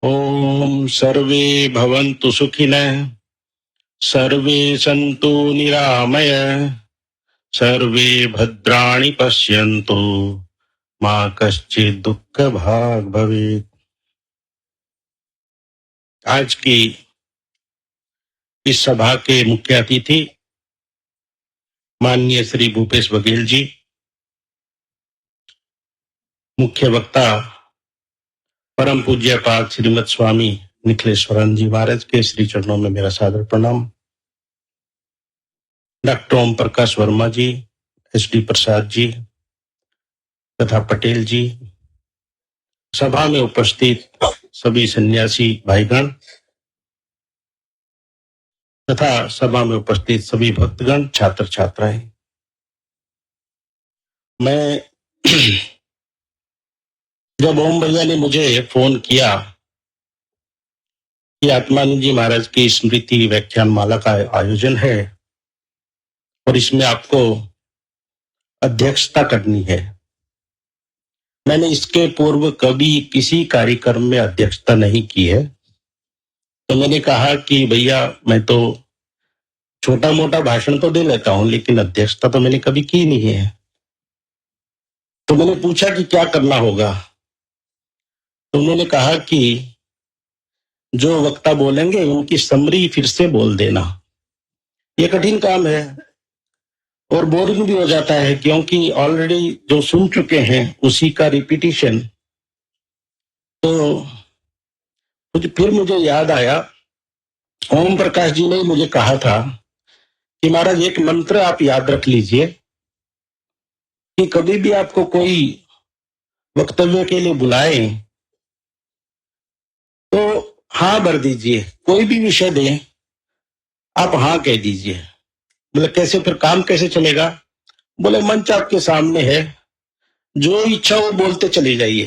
ओम सर्वे भवन्तु सुखिनः, सर्वे सन्तु निरामय, सर्वे भद्राणि पश्यन्तु, मा कश्चित् दुःख भाग् भवेत्। आज की इस सभा के मुख्य अतिथि माननीय श्री भूपेश बघेल जी, मुख्य वक्ता परम पूज्य पाद श्रीमद स्वामी निखिलेश्वरन जी महाराज के श्री चरणों में मेरा सादर प्रणाम। डॉक्टर ओम प्रकाश वर्मा जी, SD प्रसाद जी तथा पटेल जी, सभा में उपस्थित सभी सन्यासी भाईगण तथा सभा में उपस्थित सभी भक्तगण, छात्र छात्राएं, मैं जब ओम भैया ने मुझे फोन किया कि आत्मानंद जी महाराज की स्मृति व्याख्यान माला का आयोजन है और इसमें आपको अध्यक्षता करनी है, मैंने इसके पूर्व कभी किसी कार्यक्रम में अध्यक्षता नहीं की है, तो मैंने कहा कि भैया मैं तो छोटा मोटा भाषण तो दे लेता हूं, लेकिन अध्यक्षता तो मैंने कभी की नहीं है। तो मैंने पूछा कि क्या करना होगा, तो उन्होंने कहा कि जो वक्ता बोलेंगे उनकी समरी फिर से बोल देना। ये कठिन काम है और बोरिंग भी हो जाता है, क्योंकि ऑलरेडी जो सुन चुके हैं उसी का रिपीटिशन। तो फिर मुझे याद आया, ओम प्रकाश जी ने मुझे कहा था कि महाराज एक मंत्र आप याद रख लीजिए कि कभी भी आपको कोई वक्तव्य के लिए बुलाए तो हाँ भर दीजिए, कोई भी विषय दें आप हाँ कह दीजिए। बोले कैसे, फिर काम कैसे चलेगा? बोले मंच आपके सामने है, जो इच्छा हो बोलते चले जाइए,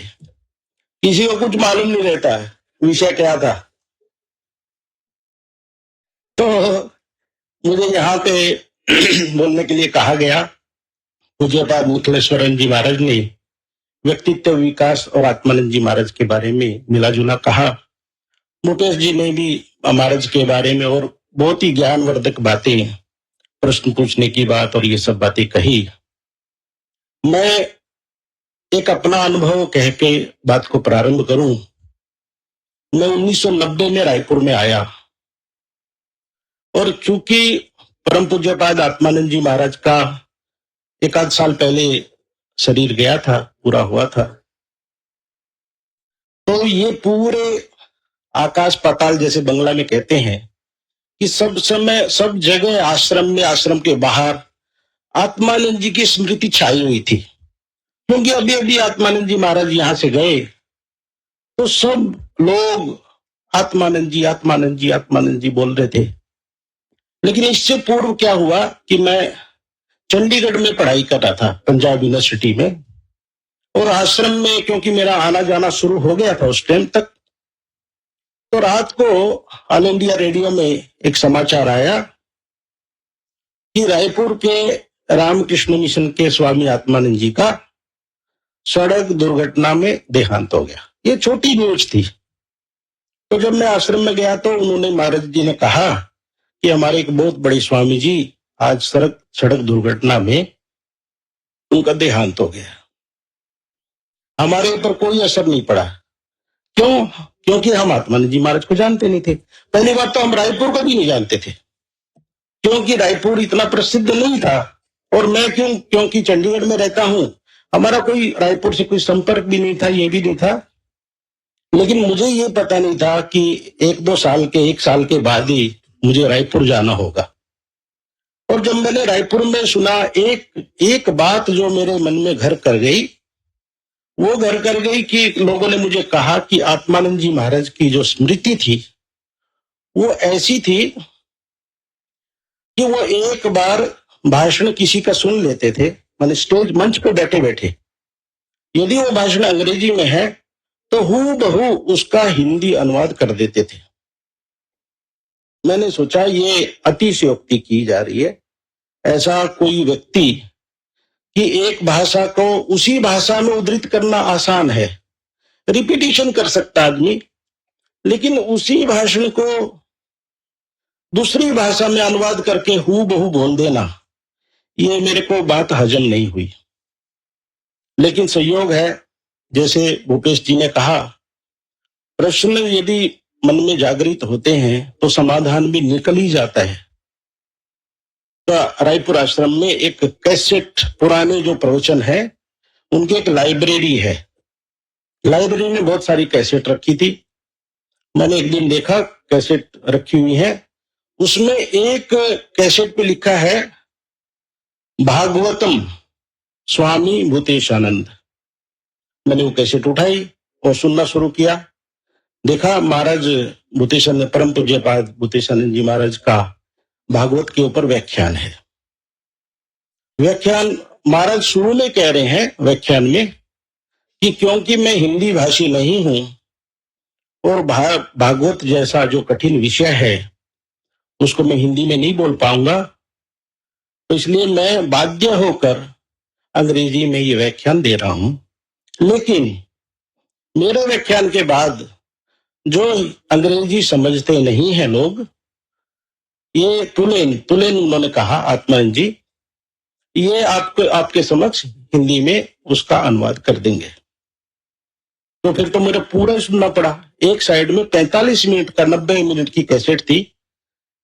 किसी को कुछ मालूम नहीं रहता है विषय क्या था। तो मुझे यहाँ पे बोलने के लिए कहा गया। पूज्यपाद निखिलेश्वरन जी महाराज ने व्यक्तित्व विकास और आत्मानंद जी महाराज के बारे में मिला जुला कहा। मुकेश जी ने भी महाराज के बारे में और बहुत ही ज्ञानवर्धक बातें, प्रश्न पूछने की बात और ये सब बातें कही। मैं एक अपना अनुभव कह के बात को प्रारंभ करूं। मैं 1990 में रायपुर में आया और चूंकि परम पूज्यपाद आत्मानंद जी महाराज का एक आध साल पहले शरीर गया था, पूरा हुआ था, तो ये पूरे आकाश पाताल जैसे बंगला में कहते हैं कि सब समय सब जगह आश्रम में, आश्रम के बाहर आत्मानंद जी की स्मृति छाई हुई थी। क्योंकि अभी अभी आत्मानंद जी महाराज यहाँ से गए तो सब लोग आत्मानंद जी, आत्मानंद जी, आत्मानंद जी बोल रहे थे। लेकिन इससे पूर्व क्या हुआ कि मैं चंडीगढ़ में पढ़ाई कर रहा था, पंजाब यूनिवर्सिटी में, और आश्रम में क्योंकि मेरा आना जाना शुरू हो गया था उस टाइम तक, तो रात को ऑल इंडिया रेडियो में एक समाचार आया कि रायपुर के रामकृष्ण मिशन के स्वामी आत्मानंद जी का सड़क दुर्घटना में देहांत हो गया। ये छोटी न्यूज थी। तो जब मैं आश्रम में गया तो उन्होंने, महाराज जी ने कहा कि हमारे एक बहुत बड़े स्वामी जी आज सड़क दुर्घटना में उनका देहांत हो गया। हमारे ऊपर कोई असर नहीं पड़ा। क्यों? क्योंकि हम आत्मानंद जी महाराज को जानते नहीं थे। पहली बात तो हम रायपुर को भी नहीं जानते थे, क्योंकि रायपुर इतना प्रसिद्ध नहीं था। और मैं क्योंकि चंडीगढ़ में रहता हूं, हमारा कोई रायपुर से कोई संपर्क भी नहीं था, ये भी नहीं था। लेकिन मुझे ये पता नहीं था कि एक साल के बाद ही मुझे रायपुर जाना होगा। और जब मैंने रायपुर में सुना, एक बात जो मेरे मन में घर कर गई, वो घर कर गई कि लोगों ने मुझे कहा कि आत्मानंद जी महाराज की जो स्मृति थी वो ऐसी थी कि वो एक बार भाषण किसी का सुन लेते थे, माने स्टेज मंच पे बैठे बैठे, यदि वो भाषण अंग्रेजी में है तो हूबहू उसका हिंदी अनुवाद कर देते थे। मैंने सोचा ये अतिशयोक्ति की जा रही है। ऐसा कोई व्यक्ति कि एक भाषा को उसी भाषा में उद्धृत करना आसान है, रिपीटिशन कर सकता आदमी, लेकिन उसी भाषण को दूसरी भाषा में अनुवाद करके हूबहू बोल देना, ये मेरे को बात हजम नहीं हुई। लेकिन संयोग है, जैसे भूपेश जी ने कहा, प्रश्न यदि मन में जागृत होते हैं तो समाधान भी निकल ही जाता है। तो रायपुर आश्रम में एक कैसेट, पुराने जो प्रवचन है उनकी एक लाइब्रेरी है। लाइब्रेरी में बहुत सारी कैसेट रखी थी। मैंने एक दिन देखा कैसेट रखी हुई है, उसमें एक कैसेट पे लिखा है भागवतम स्वामी भूतेशानंद। मैंने वो कैसेट उठाई और सुनना शुरू किया। देखा महाराज भूतेशानंद, परम पूज्यपाद भूतेशानंद जी महाराज का भागवत के ऊपर व्याख्यान है। व्याख्यान महाराज शुरू में कह रहे हैं व्याख्यान में कि क्योंकि मैं हिंदी भाषी नहीं हूं और भागवत जैसा जो कठिन विषय है उसको मैं हिंदी में नहीं बोल पाऊंगा, तो इसलिए मैं बाध्य होकर अंग्रेजी में ये व्याख्यान दे रहा हूं। लेकिन मेरे व्याख्यान के बाद जो अंग्रेजी समझते नहीं है लोग, ये तुलेन उन्होंने कहा, आत्मानंद जी, ये आपके समक्ष हिंदी में उसका अनुवाद कर देंगे। तो फिर तो मेरा पूरा सुनना पड़ा। एक साइड में 45 मिनट का, 90 मिनट की कैसेट थी,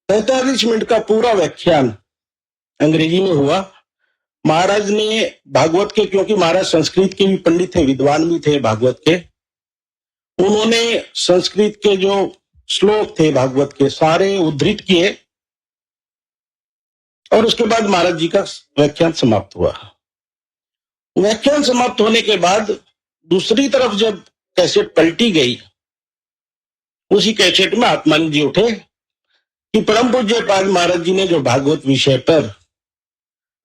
45 मिनट का पूरा व्याख्यान अंग्रेजी में हुआ। महाराज ने भागवत के, क्योंकि महाराज संस्कृत के भी पंडित थे, विद्वान भी थे भागवत के, उन्होंने संस्कृत के जो श्लोक थे भागवत के सारे उद्धृत किए और उसके बाद महाराज जी का व्याख्यान समाप्त हुआ। व्याख्यान समाप्त होने के बाद दूसरी तरफ जब कैसेट पलटी गई, उसी कैसेट में आत्मानंद जी उठे कि परम पूज्यपाद महाराज जी ने जो भागवत विषय पर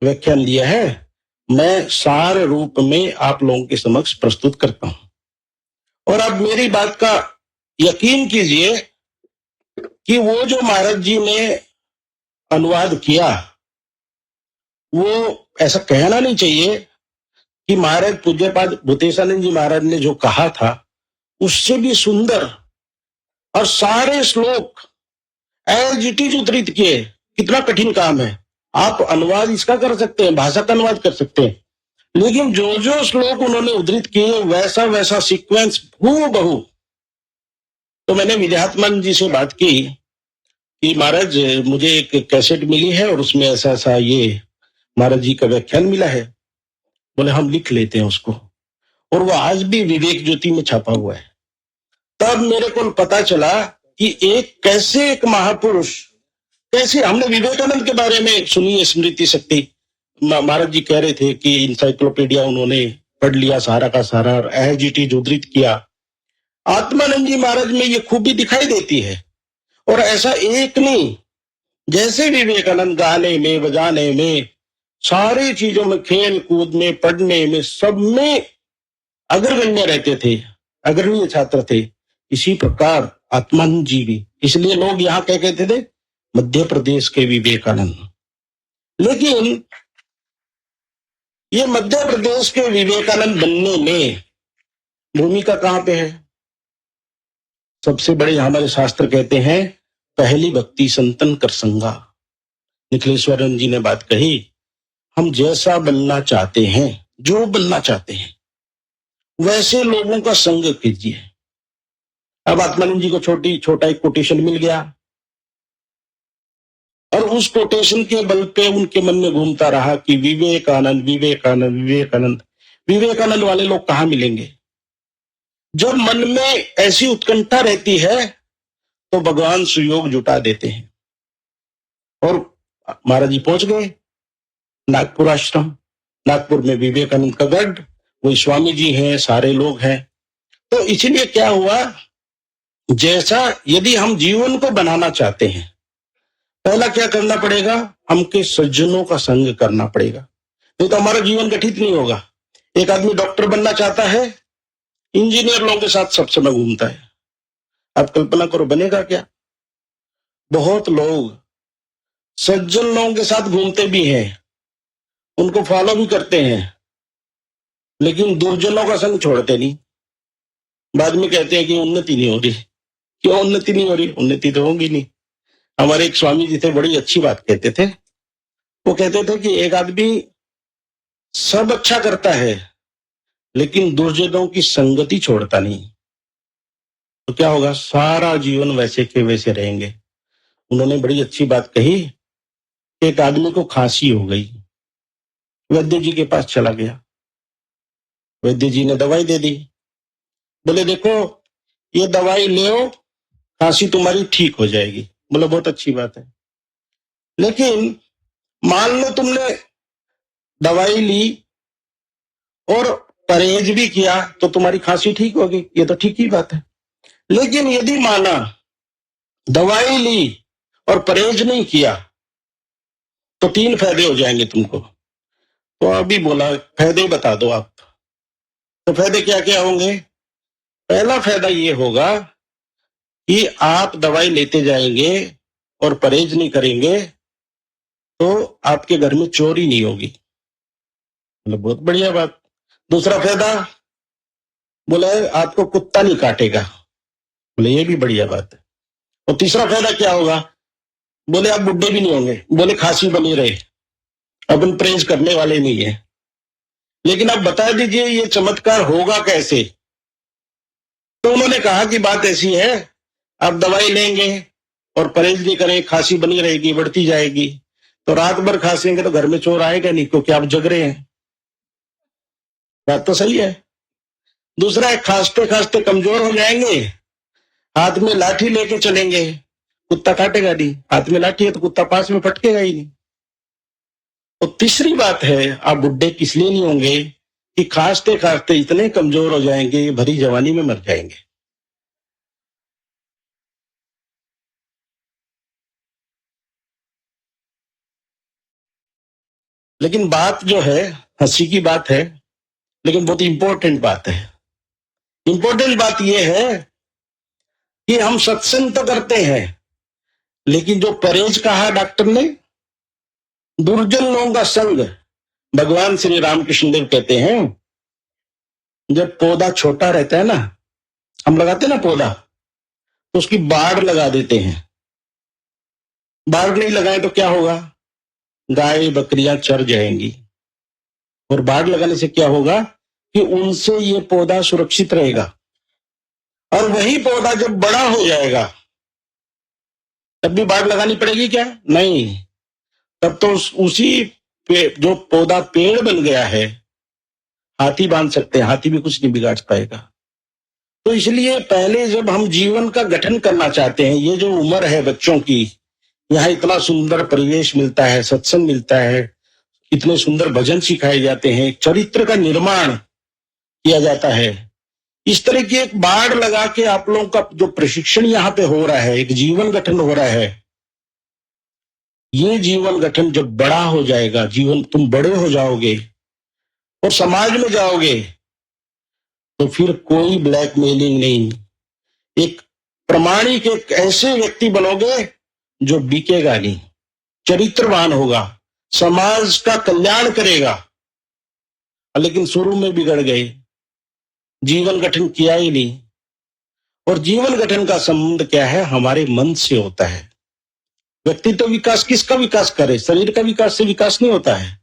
व्याख्यान दिया है, मैं सार रूप में आप लोगों के समक्ष प्रस्तुत करता हूं। और अब मेरी बात का यकीन कीजिए कि वो जो महाराज जी ने अनुवाद किया, वो ऐसा कहना नहीं चाहिए कि महाराज पूज्यपाद भूतेशानंद जी महाराज ने जो कहा था उससे भी सुंदर और सारे श्लोक एज इट इज उद्धृत किए। कितना कठिन काम है, आप अनुवाद इसका कर सकते हैं, भाषा का अनुवाद कर सकते हैं, लेकिन जो जो श्लोक उन्होंने उद्धृत किए वैसा वैसा सीक्वेंस हूबहू। तो मैंने विद्यात्मान जी से बात की कि महाराज मुझे एक कैसेट मिली है और उसमें ऐसा ऐसा ये महाराज जी का व्याख्यान मिला है। बोले हम लिख लेते हैं उसको, और वो आज भी विवेक ज्योति में छापा हुआ है। तब मेरे को पता चला कि एक महापुरुष, कैसे हमने विवेकानंद के बारे में सुनी है स्मृति शक्ति, महाराज जी कह रहे थे कि इंसाइक्लोपीडिया उन्होंने पढ़ लिया सारा का सारा, एज इट इज उद्धृत किया। आत्मानंद जी महाराज में ये खूबी दिखाई देती है। और ऐसा एक नहीं, जैसे विवेकानंद गाने में, बजाने में, सारी चीजों में, खेल कूद में, पढ़ने में, सब में अग्रगण्य रहते थे, अग्रणी छात्र थे। इसी प्रकार आत्मानंद जी भी, इसलिए लोग यहाँ क्या कहते थे, मध्य प्रदेश के विवेकानंद। लेकिन ये मध्य प्रदेश के विवेकानंद बनने में भूमिका कहां पे है? सबसे बड़े हमारे शास्त्र कहते हैं, पहली भक्ति संतन कर संगा। निखिलेश्वरन जी ने बात कही, हम जैसा बनना चाहते हैं, जो बनना चाहते हैं, वैसे लोगों का संग कीजिए। अब आत्मानंद जी को छोटा एक कोटेशन मिल गया और उस कोटेशन के बल पे उनके मन में घूमता रहा कि विवेकानंद विवेकानंद विवेकानंद। विवेकानंद वाले लोग कहां मिलेंगे? जब मन में ऐसी उत्कंठा रहती है तो भगवान सुयोग जुटा देते हैं। और महाराज जी पहुंच गए नागपुर आश्रम। नागपुर में विवेकानंद का गढ़, वही स्वामी जी हैं, सारे लोग हैं। तो इसलिए क्या हुआ, जैसा यदि हम जीवन को बनाना चाहते हैं, पहला क्या करना पड़ेगा, हमके सज्जनों का संग करना पड़ेगा, नहीं तो हमारा जीवन गठित नहीं होगा। एक आदमी डॉक्टर बनना चाहता है, इंजीनियर लोगों के साथ सब समय घूमता है, आप कल्पना करो बनेगा क्या? बहुत लोग सज्जन लोगों के साथ घूमते भी हैं, उनको फॉलो भी करते हैं, लेकिन दुर्जनों का संग छोड़ते नहीं। बाद में कहते हैं कि उन्नति नहीं हो रही, क्यों उन्नति नहीं हो रही? उन्नति तो होगी नहीं। हमारे एक स्वामी जी थे, बड़ी अच्छी बात कहते थे। वो कहते थे कि एक आदमी सब अच्छा करता है लेकिन दुर्जनों की संगति छोड़ता नहीं, तो क्या होगा? सारा जीवन वैसे के वैसे रहेंगे। उन्होंने बड़ी अच्छी बात कही। एक आदमी को खांसी हो गई, वैद्य जी के पास चला गया। वैद्य जी ने दवाई दे दी। बोले देखो, ये दवाई ले, खांसी तुम्हारी ठीक हो जाएगी। बोला बहुत अच्छी बात है, लेकिन मान लो तुमने दवाई ली और परहेज भी किया तो तुम्हारी खांसी ठीक होगी, ये तो ठीक ही बात है। लेकिन यदि माना दवाई ली और परहेज नहीं किया तो 3 फायदे हो जाएंगे तुमको। तो अभी बोला फायदे बता दो आप। तो फायदे क्या क्या होंगे? पहला फायदा ये होगा कि आप दवाई लेते जाएंगे और परहेज नहीं करेंगे तो आपके घर में चोरी नहीं होगी। मतलब बहुत बढ़िया बात। दूसरा फायदा, बोला आपको कुत्ता नहीं काटेगा। बोले ये भी बढ़िया बात है। और तीसरा फायदा क्या होगा? बोले आप बुढ़े भी नहीं होंगे। बोले खांसी बनी रहे, अपन परहेज करने वाले नहीं है। लेकिन आप बता दीजिए ये चमत्कार होगा कैसे? तो उन्होंने कहा कि बात ऐसी है, आप दवाई लेंगे और परहेज नहीं करें, खांसी बनी रहेगी, बढ़ती जाएगी, तो रात भर खांसेंगे तो घर में चोर आएगा नहीं, क्योंकि आप जग रहे हैं। बात तो सही है। दूसरा है, खांसते खांसते कमजोर हो जाएंगे, हाथ में लाठी लेके चलेंगे, कुत्ता काटेगा नहीं, हाथ में लाठी है तो कुत्ता पास में फटकेगा ही नहीं। और तीसरी बात है, आप बुढ़े किस लिए नहीं होंगे कि खांसते खांसते इतने कमजोर हो जाएंगे, भरी जवानी में मर जाएंगे। लेकिन बात जो है, हंसी की बात है, लेकिन बहुत इंपॉर्टेंट बात है। इंपॉर्टेंट बात यह है कि हम सत्संग तो करते हैं, लेकिन जो परहेज कहा डॉक्टर ने, दुर्जन लोगों का संग, भगवान श्री रामकृष्ण देव कहते हैं, जब पौधा छोटा रहता है ना, हम लगाते हैं ना पौधा, तो उसकी बाढ़ लगा देते हैं। बाढ़ नहीं लगाए तो क्या होगा? गाय बकरियां चर जाएंगी। और बाढ़ लगाने से क्या होगा कि उनसे ये पौधा सुरक्षित रहेगा। और वही पौधा जब बड़ा हो जाएगा तब भी बाढ़ लगानी पड़ेगी क्या? नहीं। तब तो उसी जो पौधा पेड़ बन गया है, हाथी बांध सकते हैं, हाथी भी कुछ नहीं बिगाड़ पाएगा। तो इसलिए पहले जब हम जीवन का गठन करना चाहते हैं, ये जो उम्र है बच्चों की, यहाँ इतना सुंदर परिवेश मिलता है, सत्संग मिलता है, इतने सुंदर भजन सिखाए जाते हैं, चरित्र का निर्माण किया जाता है। इस तरह की एक बाढ़ लगा के आप लोगों का जो प्रशिक्षण यहाँ पे हो रहा है, एक जीवन गठन हो रहा है, ये जीवन गठन जब बड़ा हो जाएगा, जीवन तुम बड़े हो जाओगे और समाज में जाओगे, तो फिर कोई ब्लैकमेलिंग नहीं, एक प्रमाणिक एक ऐसे व्यक्ति बनोगे जो बिकेगा नहीं, चरित्रवान होगा, समाज का कल्याण करेगा। लेकिन शुरू में बिगड़ गए, जीवन गठन किया ही नहीं। और जीवन गठन का संबंध क्या है? हमारे मन से होता है। व्यक्तित्व विकास किसका विकास करे? शरीर का विकास से विकास नहीं होता है।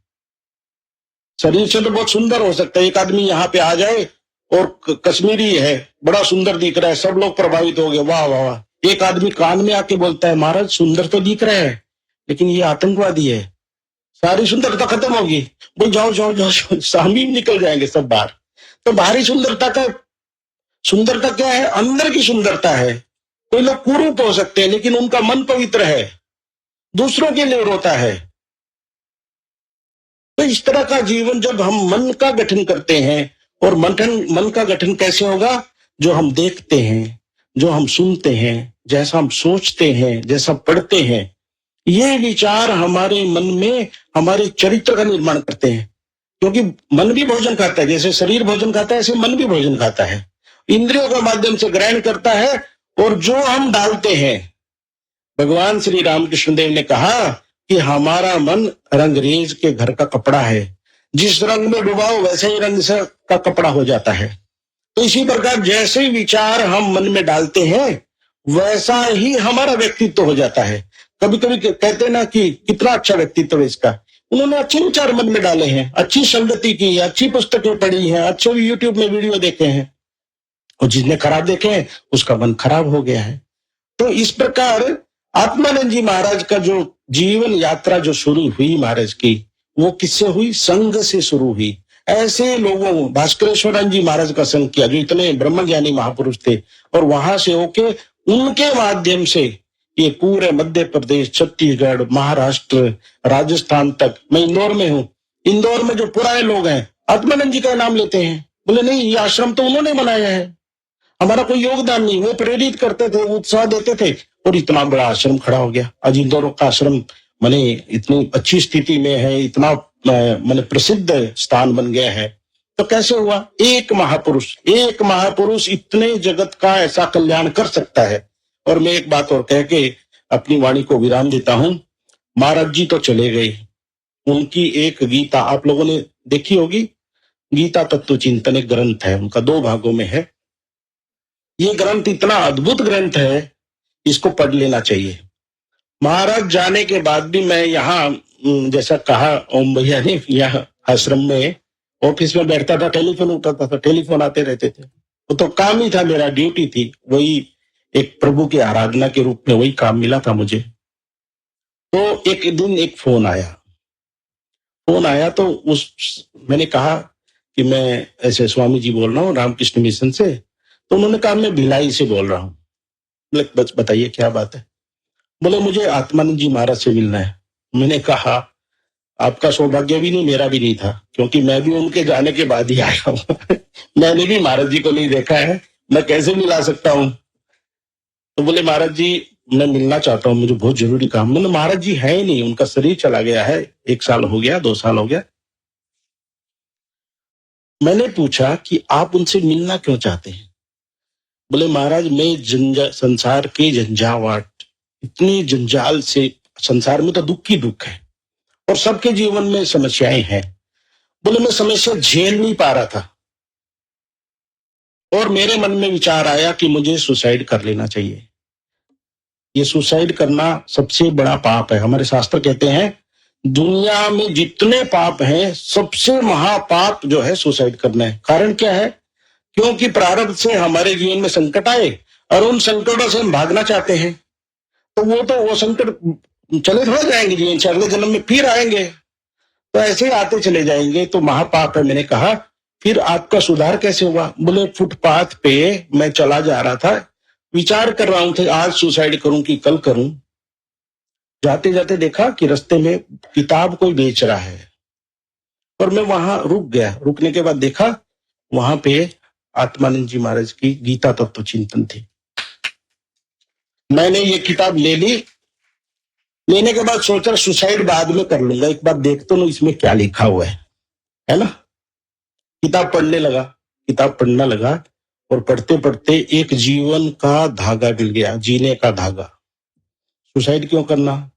शरीर से तो बहुत सुंदर हो सकता है, एक आदमी यहाँ पे आ जाए और कश्मीरी है, बड़ा सुंदर दिख रहा है, सब लोग प्रभावित हो गए, वाह वाह वाह। एक आदमी कान में आके बोलता है, महाराज सुंदर तो दिख रहा है लेकिन ये आतंकवादी है, सारी सुंदरता खत्म होगी। बोल जाओ जाओ जाओ, सामी निकल जाएंगे सब बाहर। तो बाहरी सुंदरता क्या है? अंदर की सुंदरता है। कोई लोग कुरूप हो सकते हैं लेकिन उनका मन पवित्र है, दूसरों के लिए रोता है। तो इस तरह का जीवन जब हम मन का गठन करते हैं, और मन का गठन कैसे होगा? जो हम देखते हैं, जो हम सुनते हैं, जैसा हम सोचते हैं, जैसा पढ़ते हैं, ये विचार हमारे मन में हमारे चरित्र का निर्माण करते हैं। क्योंकि मन भी भोजन खाता है, जैसे शरीर भोजन खाता है ऐसे मन भी भोजन खाता है, इंद्रियों के माध्यम से ग्रहण करता है। और जो हम डालते हैं, भगवान श्री रामकृष्ण देव ने कहा कि हमारा मन रंगरेज के घर का कपड़ा है, जिस रंग में डुबाओ वैसे ही रंग से का कपड़ा हो जाता है। तो इसी प्रकार जैसे विचार हम मन में डालते हैं वैसा ही हमारा व्यक्तित्व हो जाता है। कभी कभी कहते हैं ना कि कितना अच्छा व्यक्तित्व है इसका, उन्होंने अच्छे विचार मन में डाले हैं, अच्छी संगति की है, अच्छी पुस्तकें पढ़ी हैं, अच्छे यूट्यूब में वीडियो देखे हैं, और जिसने खराब देखे हैं उसका मन खराब हो गया है। तो इस प्रकार आत्मानंद जी महाराज का जो जीवन यात्रा जो शुरू हुई महाराज की, वो किससे हुई? संघ से शुरू हुई। ऐसे लोगों, भास्करेश्वरन जी महाराज का संघ किया जो इतने ब्रह्मज्ञानी महापुरुष थे, और वहां से होके उनके माध्यम से ये पूरे मध्य प्रदेश, छत्तीसगढ़, महाराष्ट्र, राजस्थान तक, मैं इंदौर में हूँ, इंदौर में जो पुराने लोग हैं आत्मानंद जी का नाम लेते हैं, बोले नहीं ये आश्रम तो उन्होंने बनाया है, हमारा कोई योगदान नहीं। वो प्रेरित करते थे, उत्साह देते थे, और इतना बड़ा आश्रम खड़ा हो गया। आज इंदौर का आश्रम माने इतनी अच्छी स्थिति में है, इतना माने प्रसिद्ध स्थान बन गया है। तो कैसे हुआ? एक महापुरुष इतने जगत का ऐसा कल्याण कर सकता है। और मैं एक बात और कह के अपनी वाणी को विराम देता हूं। महाराज जी तो चले गए, उनकी एक गीता आप लोगों ने देखी होगी, गीता तत्व चिंतन एक ग्रंथ है उनका, 2 भागों में है। ये ग्रंथ इतना अद्भुत ग्रंथ है, इसको पढ़ लेना चाहिए। महाराज जाने के बाद भी मैं यहाँ जैसा कहा ओम भैया ने, यहाँ आश्रम में ऑफिस में बैठता था, टेलीफोन उठाता था, टेलीफोन आते रहते थे। वो तो काम ही था, मेरा ड्यूटी थी, वही एक प्रभु की आराधना के रूप में वही काम मिला था मुझे। तो एक दिन एक फोन आया तो मैंने कहा कि मैं ऐसे स्वामी जी बोल रहा हूँ रामकृष्ण मिशन से। तो उन्होंने कहा मैं भिलाई से बोल रहा हूँ। बस बताइए क्या बात है? बोले मुझे आत्मानंद जी महाराज से मिलना है। मैंने कहा आपका सौभाग्य भी नहीं, मेरा भी नहीं था, क्योंकि मैं भी उनके जाने के बाद ही आया हूँ मैंने भी महाराज जी को नहीं देखा है, मैं कैसे मिला सकता हूँ? तो बोले महाराज जी मैं मिलना चाहता हूँ, मुझे बहुत जरूरी काम। मैंने महाराज जी है ही नहीं, उनका शरीर चला गया है, 1 साल हो गया, 2 साल हो गया। मैंने पूछा कि आप उनसे मिलना क्यों चाहते हैं? बोले महाराज मैं संसार के झंझावाट, इतनी जंजाल से, संसार में तो दुख ही दुख है और सबके जीवन में समस्याएं हैं। बोले मैं समस्या झेल नहीं पा रहा था और मेरे मन में विचार आया कि मुझे सुसाइड कर लेना चाहिए। ये सुसाइड करना सबसे बड़ा पाप है। हमारे शास्त्र कहते हैं दुनिया में जितने पाप हैं सबसे महापाप जो है सुसाइड करना है। कारण क्या है? क्योंकि प्रारब्ध से हमारे जीवन में संकट आए और उन संकटों से हम भागना चाहते हैं, तो वो संकट चले थोड़ा जाएंगे जीवन से, अगले जन्म में फिर आएंगे, तो ऐसे ही आते चले जाएंगे, तो महापाप है। मैंने कहा फिर आपका सुधार कैसे हुआ? बोले फुटपाथ पे मैं चला जा रहा था, विचार कर रहा हूं कि आज सुसाइड करूं कि कल करूं। जाते जाते देखा कि रास्ते में किताब कोई बेच रहा है और मैं वहां रुक गया। रुकने के बाद देखा वहां पे आत्मानंद जी महाराज की गीता तत्व चिंतन थी। मैंने ये किताब ले ली। लेने के बाद सोचा सुसाइड बाद में कर लूंगा, एक बार देख तो इसमें क्या लिखा हुआ है ना। किताब पढ़ना लगा और पढ़ते पढ़ते एक जीवन का धागा मिल गया, जीने का धागा। सुसाइड क्यों करना?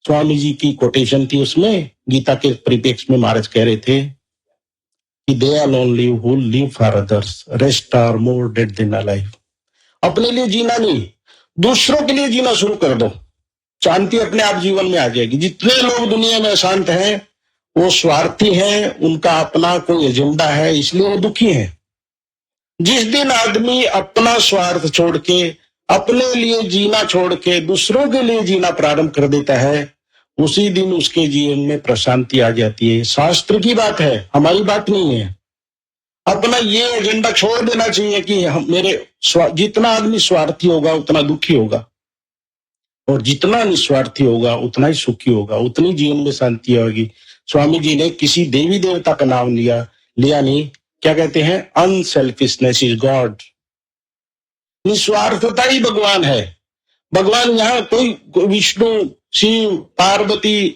स्वामी जी की कोटेशन थी उसमें, गीता के परिप्रेक्ष्य में महाराज कह रहे थे कि they alone live who live for others, rest are more dead than alive. अपने लिए जीना नहीं, दूसरों के लिए जीना शुरू कर दो, शांति अपने आप जीवन में आ जाएगी। जितने लोग दुनिया में अशांत हैं वो स्वार्थी हैं, उनका अपना कोई एजेंडा है, इसलिए वो दुखी हैं। जिस दिन आदमी अपना स्वार्थ छोड़ के, अपने लिए जीना छोड़ के दूसरों के लिए जीना प्रारंभ कर देता है, उसी दिन उसके जीवन में प्रशांति आ जाती है। शास्त्र की बात है, हमारी बात नहीं है। अपना ये एजेंडा छोड़ देना चाहिए कि जितना आदमी स्वार्थी होगा उतना दुखी होगा, और जितना निस्वार्थी होगा उतना ही सुखी होगा, उतनी जीवन में शांति होगी। स्वामी जी ने किसी देवी देवता का नाम लिया नहीं। क्या कहते हैं? Unselfishness is God. निस्वार्थता ही भगवान है। भगवान यहाँ कोई विष्णु, शिव, पार्वती,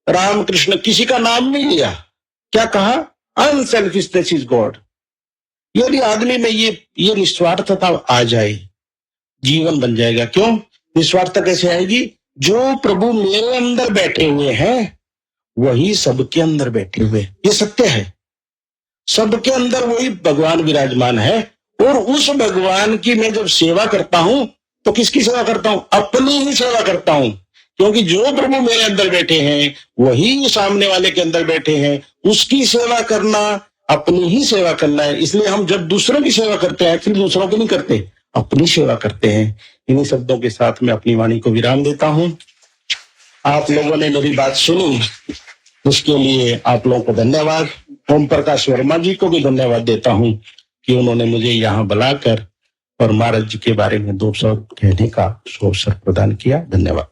राम, कृष्ण किसी का नाम नहीं लिया। क्या कहा? Unselfishness is God. यदि आदमी में ये निस्वार्थता आ जाए, जीवन बन जाएगा। क्यों निस्वार्थता कैसे आएगी? जो प्रभु मेरे अंदर बैठे हुए हैं वही सबके अंदर बैठे हुए, ये सत्य है। सबके अंदर वही भगवान विराजमान है, और उस भगवान की मैं जब सेवा करता हूं तो किसकी सेवा करता हूं? अपनी ही सेवा करता हूं, क्योंकि जो प्रभु मेरे अंदर बैठे हैं वही सामने वाले के अंदर बैठे हैं। उसकी सेवा करना अपनी ही सेवा करना है। इसलिए हम जब दूसरों की सेवा करते हैं, एक्चुअली दूसरों की नहीं करते, अपनी सेवा करते हैं। इन्हीं शब्दों के साथ मैं अपनी वाणी को विराम देता हूं। आप लोगों ने मेरी बात सुनी, उसके लिए आप लोगों को धन्यवाद। ओम प्रकाश वर्मा जी को भी धन्यवाद देता हूं कि उन्होंने मुझे यहाँ बुलाकर और महाराज जी के बारे में 2 शब्द कहने का अवसर प्रदान किया। धन्यवाद।